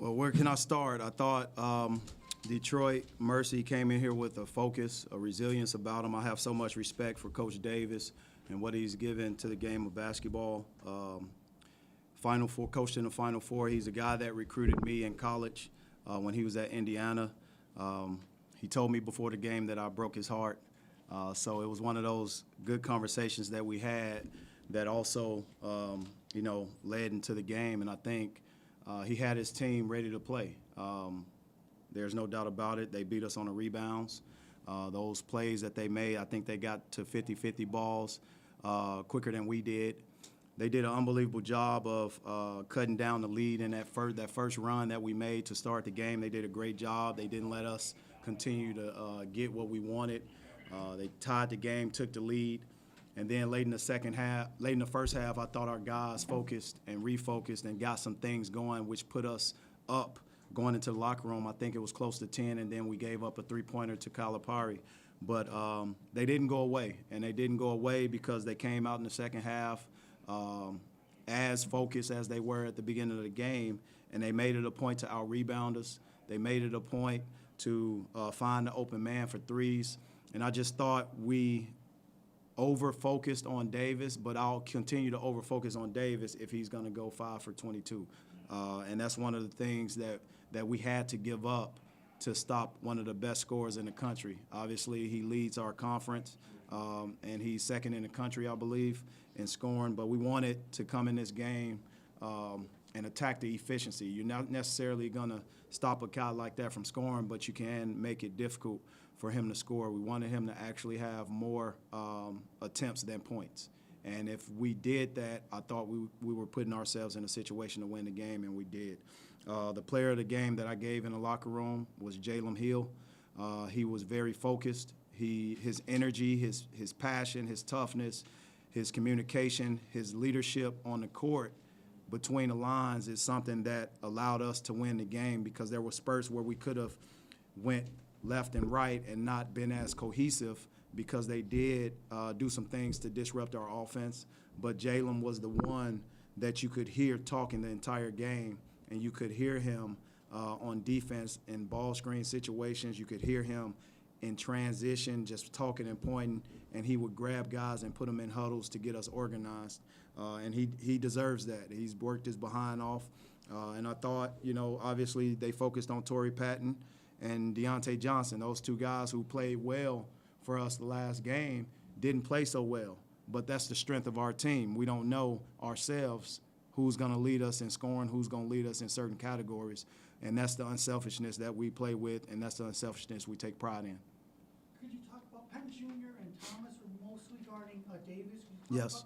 Well, where can I start? I thought Detroit Mercy came in here with a focus, a resilience about him. I have so much respect for Coach Davis and what he's given to the game of basketball. Final Four, coached in the Final Four. He's a guy that recruited me in college when he was at Indiana. He told me before the game that I broke his heart. So it was one of those good conversations that we had that also, led into the game. And I think he had his team ready to play. There's no doubt about it. They beat us on the rebounds. Those plays that they made, I think they got to 50-50 balls quicker than we did. They did an unbelievable job of cutting down the lead in that first run that we made to start the game. They did a great job. They didn't let us continue to get what we wanted. They tied the game, took the lead. And then late in the first half, I thought our guys focused and refocused and got some things going, which put us up going into the locker room. I think it was close to 10, and then we gave up a three-pointer to Calipari. But they didn't go away, and they didn't go away because they came out in the second half as focused as they were at the beginning of the game, and they made it a point to out-rebound us. They made it a point to find the open man for threes. And I just thought we over-focused on Davis, but I'll continue to over-focus on Davis if he's going to go 5 for 22. And that's one of the things that we had to give up to stop one of the best scorers in the country. Obviously, he leads our conference, and he's second in the country, I believe, in scoring. But we wanted to come in this game and attack the efficiency. You're not necessarily going to stop a guy like that from scoring, but you can make it difficult for him to score. We wanted him to actually have more attempts than points. And if we did that, I thought we were putting ourselves in a situation to win the game, and we did. The player of the game that I gave in the locker room was Jalen Hill. He was very focused. His energy, his passion, his toughness, his communication, his leadership on the court between the lines is something that allowed us to win the game, because there were spurts where we could have went left and right and not been as cohesive, because they did do some things to disrupt our offense. But Jalen was the one that you could hear talking the entire game, and you could hear him on defense in ball screen situations. You could hear him in transition, just talking and pointing, and he would grab guys and put them in huddles to get us organized. And he deserves that. He's worked his behind off. And I thought, obviously they focused on Torrey Patton and Deontay Johnson. Those two guys who played well for us the last game didn't play so well. But that's the strength of our team. We don't know ourselves who's going to lead us in scoring, who's going to lead us in certain categories. And that's the unselfishness that we play with, and that's the unselfishness we take pride in. Could you talk about Penn Jr. and Thomas were mostly guarding Davis? Yes.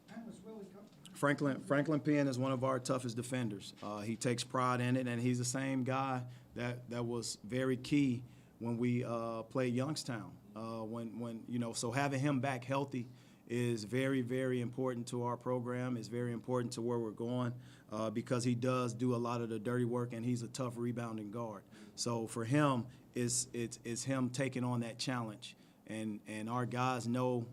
Penn was really Franklin Penn is one of our toughest defenders. He takes pride in it, and he's the same guy that was very key when we played Youngstown. So having him back healthy is very, very important to our program. It's very important to where we're going because he does do a lot of the dirty work, and he's a tough rebounding guard. So for him, it's him taking on that challenge, and our guys know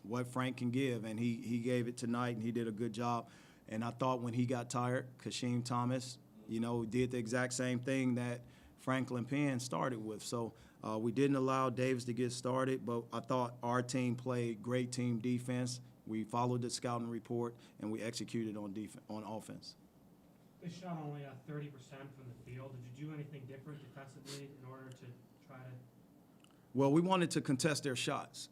what Frank can give, and he gave it tonight, and he did a good job. And I thought when he got tired, Kasheem Thomas, did the exact same thing that Franklin Penn started with. So we didn't allow Davis to get started, but I thought our team played great team defense. We followed the scouting report, and we executed on offense. They shot only 30% from the field. Did you do anything different defensively in order to try to? Well, we wanted to contest their shots,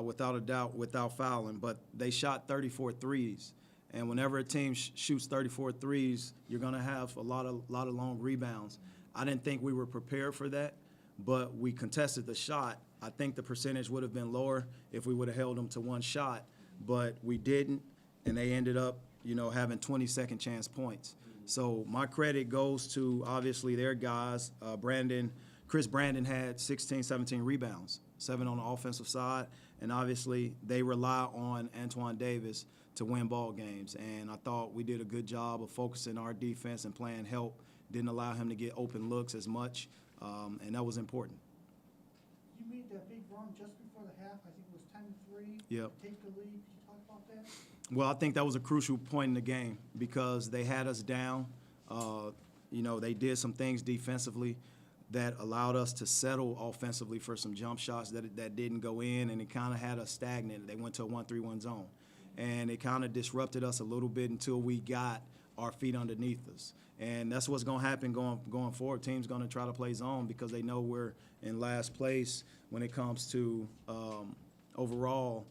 without a doubt, without fouling, but they shot 34 threes. And whenever a team shoots 34 threes, you're going to have a lot of long rebounds. I didn't think we were prepared for that, but we contested the shot. I think the percentage would have been lower if we would have held them to one shot, but we didn't, and they ended up, having 20 second chance points. So my credit goes to, obviously, their guys. Chris Brandon had 16, 17 rebounds, 7 on the offensive side, and obviously they rely on Antoine Davis to win ball games. And I thought we did a good job of focusing our defense and playing help. Didn't allow him to get open looks as much, and that was important. You made that big run just before the half. I think it was 10-3. Yep. Take the lead. Could you talk about that? Well, I think that was a crucial point in the game because they had us down. they did some things defensively that allowed us to settle offensively for some jump shots that didn't go in, and it kind of had us stagnant. They went to a 1-3-1 zone, and it kind of disrupted us a little bit until we got our feet underneath us. And that's what's going to happen going forward. Teams going to try to play zone because they know we're in last place when it comes to overall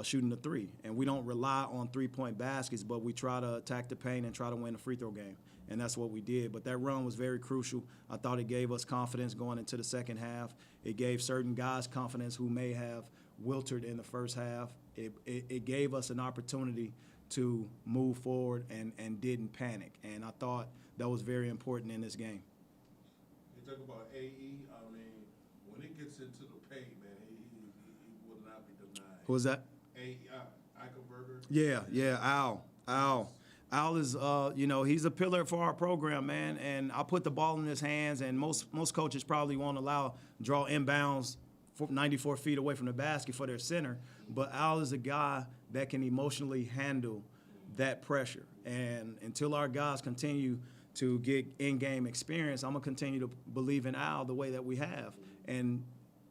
shooting the three. And we don't rely on three-point baskets, but we try to attack the paint and try to win the free throw game. And that's what we did. But that run was very crucial. I thought it gave us confidence going into the second half. It gave certain guys confidence who may have wilted in the first half. It gave us an opportunity to move forward and didn't panic. And I thought that was very important in this game. You talk about AE, I mean, when it gets into the paint, man, he will not be denied. Who was that? AE, Eichelberger. Yeah, Al is, he's a pillar for our program, man. And I put the ball in his hands, and most coaches probably won't draw inbounds 94 feet away from the basket for their center. But Al is a guy that can emotionally handle that pressure. And until our guys continue to get in-game experience, I'm going to continue to believe in Al the way that we have. And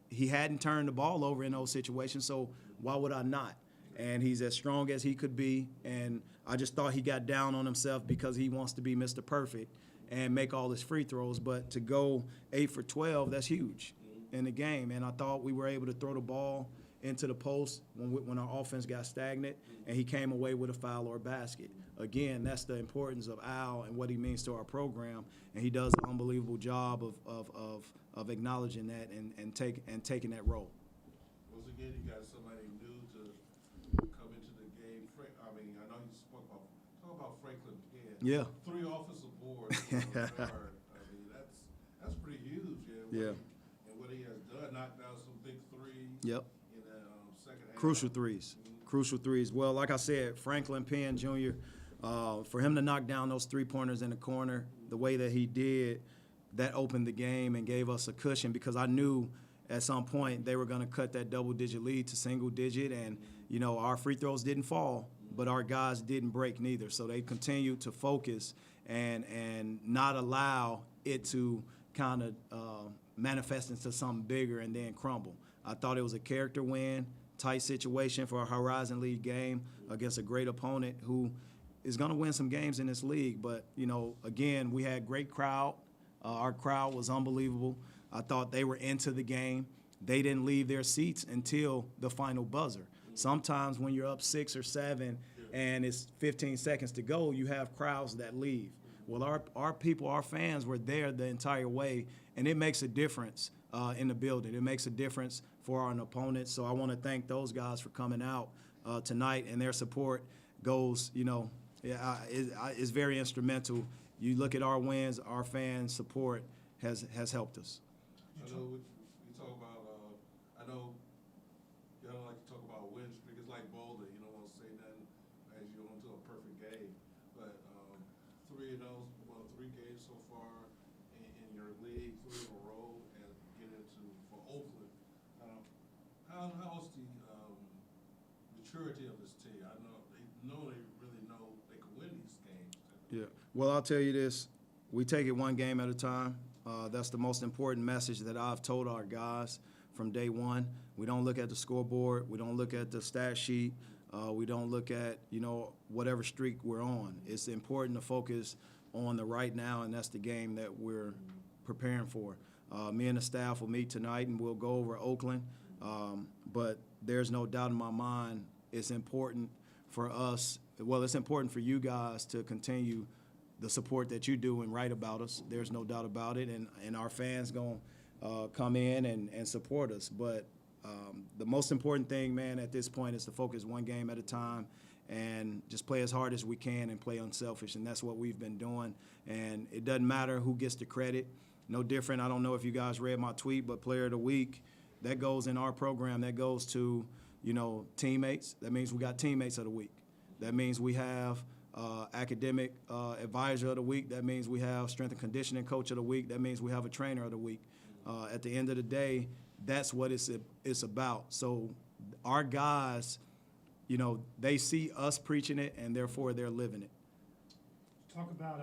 he hadn't turned the ball over in those situations, so why would I not? And he's as strong as he could be, and I just thought he got down on himself because he wants to be Mr. Perfect and make all his free throws. But to go 8 for 12, that's huge in the game. And I thought we were able to throw the ball into the post when our offense got stagnant, and he came away with a foul or a basket. Again, that's the importance of Al and what he means to our program, and he does an unbelievable job of acknowledging that and taking that role. Once again, you got somebody new to come into the game. I mean, I know you talk about Franklin Penn. Yeah. 3 offensive boards. I mean, that's pretty huge. Yeah. And what he has done, knocked down some big threes. Yep. In the second half. Crucial threes. Crucial threes. Well, like I said, Franklin Penn Jr., for him to knock down those three-pointers in the corner the way that he did, that opened the game and gave us a cushion because I knew at some point they were going to cut that double-digit lead to single-digit, and, our free throws didn't fall, but our guys didn't break neither. So they continued to focus and not allow it to kind of manifest into something bigger and then crumble. I thought it was a character win, tight situation for a Horizon League game against a great opponent who is going to win some games in this league. But, again, we had great crowd. Our crowd was unbelievable. I thought they were into the game. They didn't leave their seats until the final buzzer. Sometimes when you're up 6 or 7 and it's 15 seconds to go, you have crowds that leave. Well, our people, our fans were there the entire way, and it makes a difference in the building. It makes a difference for our opponents. So I want to thank those guys for coming out tonight, and their support goes, is very instrumental. You look at our wins, our fans' support has helped us. I know we talk about, I know you don't like to talk about wins because like Boulder, you don't want to say nothing as you go into a perfect game. But 3 of those, 3 games so far in your league, 3 in a row, and get into for Oakland. How's the maturity of this team? I know they really know they can win these games. Yeah. Well, I'll tell you this. We take it one game at a time. That's the most important message that I've told our guys from day one. We don't look at the scoreboard. We don't look at the stat sheet. We don't look at, whatever streak we're on. It's important to focus on the right now, and that's the game that we're preparing for. Me and the staff will meet tonight, and we'll go over Oakland. But there's no doubt in my mind it's important for us. Well, it's important for you guys to continue the support that you do and write about us. There's no doubt about it, and our fans going to come in and support us. But the most important thing, man, at this point is to focus one game at a time and just play as hard as we can and play unselfish, and that's what we've been doing. And it doesn't matter who gets the credit. No different. I don't know if you guys read my tweet, but Player of the Week, that goes in our program. That goes to, teammates. That means we got Teammates of the Week. That means we have Academic Advisor of the Week. That means we have Strength and Conditioning Coach of the Week. That means we have a Trainer of the Week. At the end of the day, that's what it's about. So our guys, they see us preaching it, and therefore they're living it. Talk about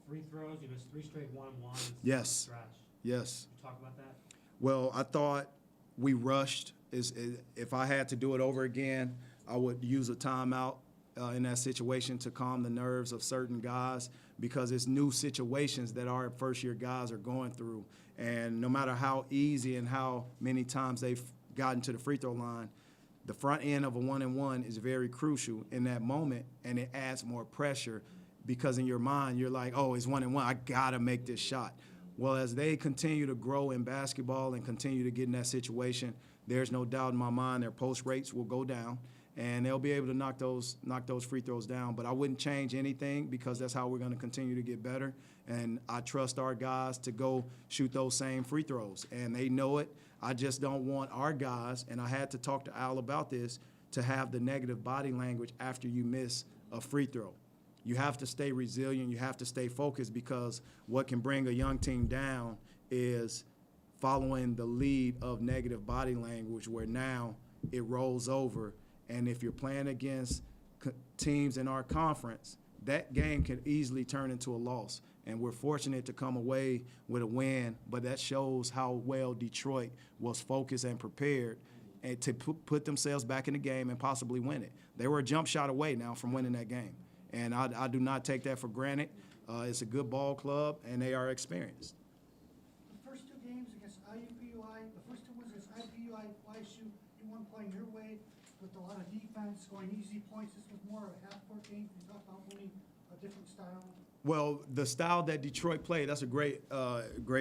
free throws. You missed 3 straight 1-on-1s. Yes. Stretch. Yes. Could you talk about that? Well, I thought we rushed. If I had to do it over again, I would use a timeout in that situation to calm the nerves of certain guys, because it's new situations that our first-year guys are going through. And no matter how easy and how many times they've gotten to the free throw line, the front end of a 1-and-1 is very crucial in that moment, and it adds more pressure because in your mind you're like, oh, it's 1-and-1, I gotta make this shot. Well, as they continue to grow in basketball and continue to get in that situation, there's no doubt in my mind their post rates will go down, and they'll be able to knock those free throws down. But I wouldn't change anything, because that's how we're going to continue to get better. And I trust our guys to go shoot those same free throws, and they know it. I just don't want our guys, and I had to talk to Al about this, to have the negative body language after you miss a free throw. You have to stay resilient. You have to stay focused, because what can bring a young team down is following the lead of negative body language, where now it rolls over. And if you're playing against teams in our conference, that game can easily turn into a loss. And we're fortunate to come away with a win, but that shows how well Detroit was focused and prepared and to put themselves back in the game and possibly win it. They were a jump shot away now from winning that game. And I do not take that for granted. It's a good ball club, and they are experienced. The first 2 games against IUPUI, the first 2 was against IUPUI, YSU, you weren't playing your way with a lot of defense, scoring easy points. This was more of a half-court game. Can you talk about winning a different style? Well, the style that Detroit played, that's a great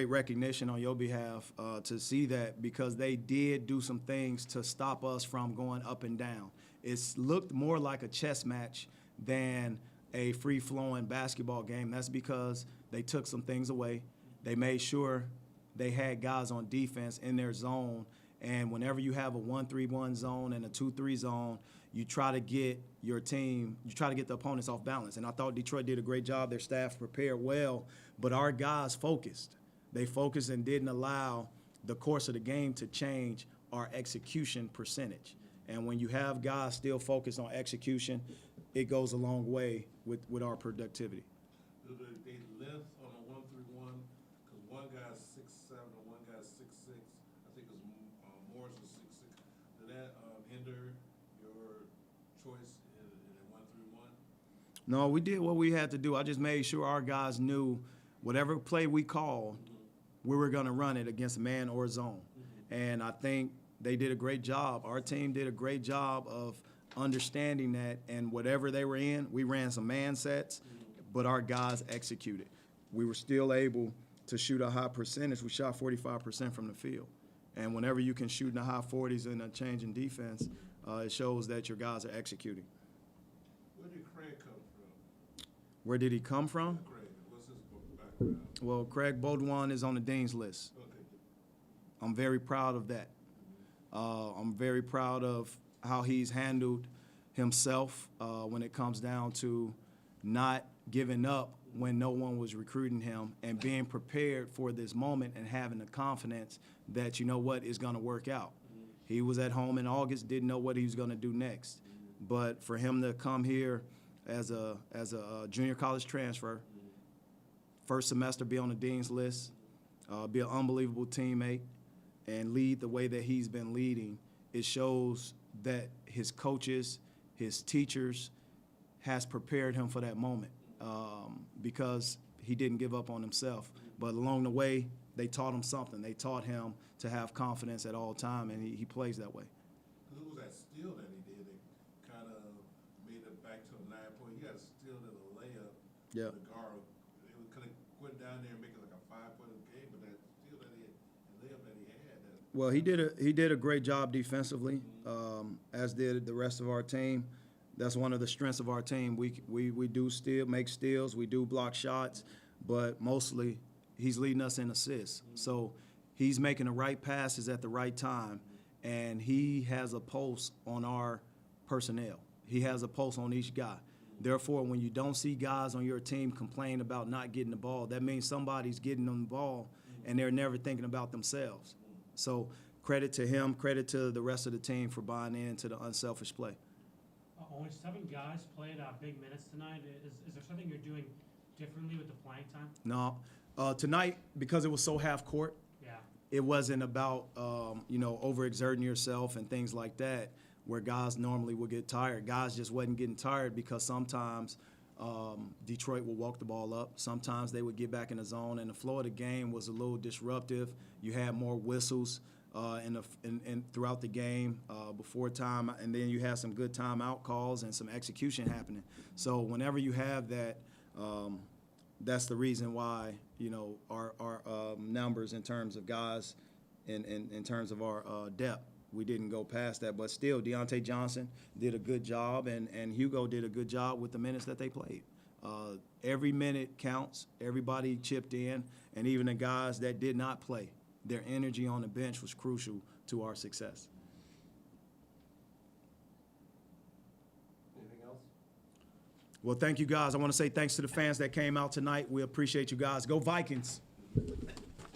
recognition on your behalf to see that, because they did do some things to stop us from going up and down. It's looked more like a chess match than a free-flowing basketball game. That's because they took some things away. They made sure they had guys on defense in their zone, and whenever you have a 1-3-1 zone and a 2-3 zone, you try to get your team, you try to get the opponents off balance. And I thought Detroit did a great job. Their staff prepared well, but our guys focused. They focused and didn't allow the course of the game to change our execution percentage. And when you have guys still focused on execution, it goes a long way with our productivity. Do they length on a 1-3-1? Because one guy's 6'7" and one guy's 6'6". I think it's Morris is 6'6". Did that hinder your choice in a 1-3-1? No, we did what we had to do. I just made sure our guys knew whatever play we called, we were going to run it against man or zone. And I think they did a great job. Our team did a great job of understanding that, and whatever they were in, we ran some man sets, but our guys executed. We were still able to shoot a high percentage. We shot 45% from the field. And whenever you can shoot in the high 40s in a change in defense, it shows that your guys are executing. Where did Craig come from? Where did he come from? Craig, what's his background? Well, Craig Baudouin is on the Dean's list. Okay. I'm very proud of that. I'm very proud of how he's handled himself when it comes down to not giving up when no one was recruiting him, and being prepared for this moment and having the confidence that, you know what, is going to work out. He was at home in August, didn't know what he was going to do next. But for him to come here as a junior college transfer, first semester be on the Dean's list, be an unbelievable teammate, and lead the way that he's been leading, it shows that his coaches, his teachers has prepared him for that moment because he didn't give up on himself. But along the way, they taught him something. They taught him to have confidence at all time, and he plays that way. Who was that steal that he did that kind of made it back to a 9-point? He got a steal to the layup. Yeah. The guard. It could have went down there and make it like a 5-point game, but that steal that he had, the layup that he had. Well, he did a great job defensively, as did the rest of our team. That's one of the strengths of our team. We do make steals, we do block shots, but mostly he's leading us in assists. So he's making the right passes at the right time, and he has a pulse on our personnel. He has a pulse on each guy. Therefore, when you don't see guys on your team complain about not getting the ball, that means somebody's getting them the ball, and they're never thinking about themselves. So credit to him, credit to the rest of the team for buying into the unselfish play. Only 7 guys played big minutes tonight. Is there something you're doing differently with the playing time? No, tonight, because it was so half court, Yeah. it wasn't about, overexerting yourself and things like that, where guys normally would get tired. Guys just wasn't getting tired because sometimes Detroit would walk the ball up. Sometimes they would get back in the zone, and the flow of the game was a little disruptive. You had more whistles throughout the game before time, and then you had some good timeout calls and some execution happening. So whenever you have that, that's the reason why, our numbers in terms of guys, in terms of our depth, we didn't go past that. But still, Deontay Johnson did a good job, and Hugo did a good job with the minutes that they played. Every minute counts. Everybody chipped in, and even the guys that did not play, their energy on the bench was crucial to our success. Anything else? Well, thank you, guys. I want to say thanks to the fans that came out tonight. We appreciate you guys. Go Vikings.